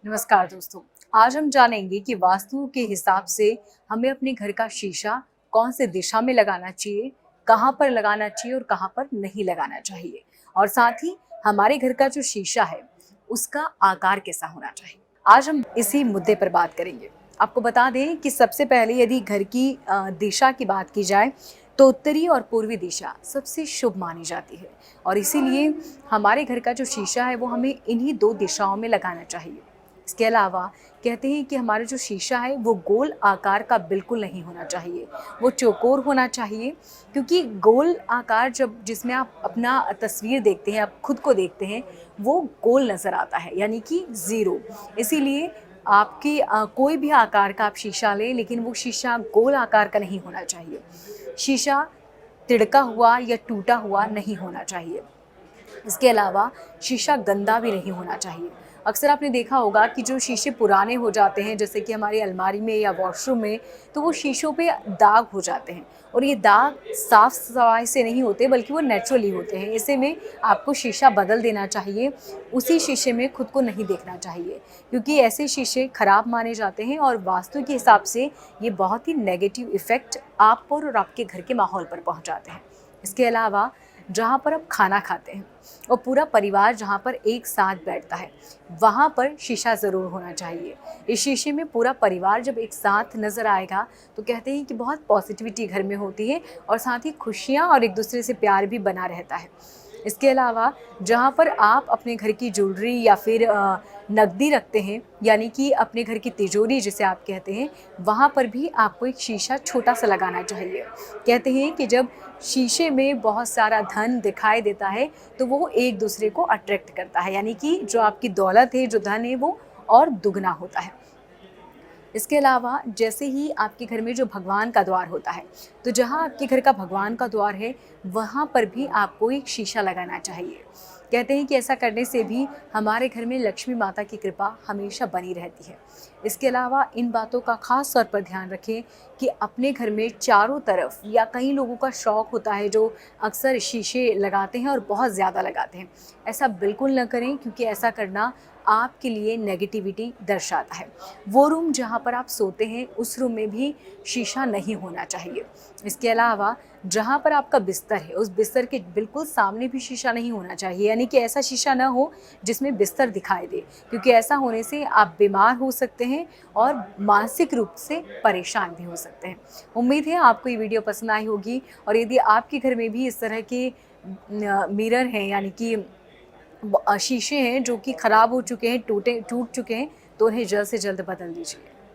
नमस्कार दोस्तों। आज हम जानेंगे कि वास्तु के हिसाब से हमें अपने घर का शीशा कौन से दिशा में लगाना चाहिए, कहाँ पर लगाना चाहिए और कहाँ पर नहीं लगाना चाहिए, और साथ ही हमारे घर का जो शीशा है उसका आकार कैसा होना चाहिए। आज हम इसी मुद्दे पर बात करेंगे। आपको बता दें कि सबसे पहले यदि घर की दिशा की बात की जाए तो उत्तरी और पूर्वी दिशा सबसे शुभ मानी जाती है, और इसीलिए हमारे घर का जो शीशा है वो हमें इन्हीं दो दिशाओं में लगाना चाहिए। इसके अलावा कहते हैं कि हमारा जो शीशा है वो गोल आकार का बिल्कुल नहीं होना चाहिए, वो चौकोर होना चाहिए, क्योंकि गोल आकार जब जिसमें आप अपना तस्वीर देखते हैं, आप खुद को देखते हैं, वो गोल नज़र आता है, यानी कि ज़ीरो। इसीलिए आपकी कोई भी आकार का आप शीशा लें, लेकिन वो शीशा गोल आकार का नहीं होना चाहिए। शीशा तिड़का हुआ या टूटा हुआ नहीं होना चाहिए। इसके अलावा शीशा गंदा भी नहीं होना चाहिए। अक्सर आपने देखा होगा कि जो शीशे पुराने हो जाते हैं, जैसे कि हमारी अलमारी में या वॉशरूम में, तो वो शीशों पे दाग हो जाते हैं, और ये दाग साफ सफाई से नहीं होते बल्कि वो नेचुरली होते हैं। ऐसे में आपको शीशा बदल देना चाहिए, उसी शीशे में खुद को नहीं देखना चाहिए, क्योंकि ऐसे शीशे खराब माने जाते हैं और वास्तु के हिसाब से ये बहुत ही नेगेटिव इफ़ेक्ट आप पर और आपके घर के माहौल पर पहुँचाते हैं। इसके अलावा जहाँ पर आप खाना खाते हैं और पूरा परिवार जहाँ पर एक साथ बैठता है, वहाँ पर शीशा ज़रूर होना चाहिए। इस शीशे में पूरा परिवार जब एक साथ नज़र आएगा तो कहते हैं कि बहुत पॉजिटिविटी घर में होती है, और साथ ही खुशियाँ और एक दूसरे से प्यार भी बना रहता है। इसके अलावा जहाँ पर आप अपने घर की ज्वेलरी या फिर नकदी रखते हैं, यानी कि अपने घर की तिजोरी जिसे आप कहते हैं, वहाँ पर भी आपको एक शीशा छोटा सा लगाना चाहिए। कहते हैं कि जब शीशे में बहुत सारा धन दिखाई देता है तो वो एक दूसरे को अट्रैक्ट करता है, यानी कि जो आपकी दौलत है, जो धन है, वो और दुगना होता है। इसके अलावा जैसे ही आपके घर में जो भगवान का द्वार होता है, तो जहाँ आपके घर का भगवान का द्वार है वहाँ पर भी आपको एक शीशा लगाना चाहिए। कहते हैं कि ऐसा करने से भी हमारे घर में लक्ष्मी माता की कृपा हमेशा बनी रहती है। इसके अलावा इन बातों का खास तौर पर ध्यान रखें कि अपने घर में चारों तरफ, या कई लोगों का शौक़ होता है जो अक्सर शीशे लगाते हैं और बहुत ज़्यादा लगाते हैं, ऐसा बिल्कुल न करें, क्योंकि ऐसा करना आपके लिए नेगेटिविटी दर्शाता है। वो रूम जहाँ पर आप सोते हैं उस रूम में भी शीशा नहीं होना चाहिए। इसके अलावा जहाँ पर आपका बिस्तर है उस बिस्तर के बिल्कुल सामने भी शीशा नहीं होना चाहिए, यानी कि ऐसा शीशा ना हो जिसमें बिस्तर दिखाई दे, क्योंकि ऐसा होने से आप बीमार हो सकते हैं और मानसिक रूप से परेशान भी हो सकते हैं। उम्मीद है आपको ये वीडियो पसंद आई होगी, और यदि आपके घर में भी इस तरह के मिरर हैं, यानी कि शीशे हैं जो कि ख़राब हो चुके हैं, टूट चुके हैं, तो उन्हें जल्द से जल्द बदल दीजिए।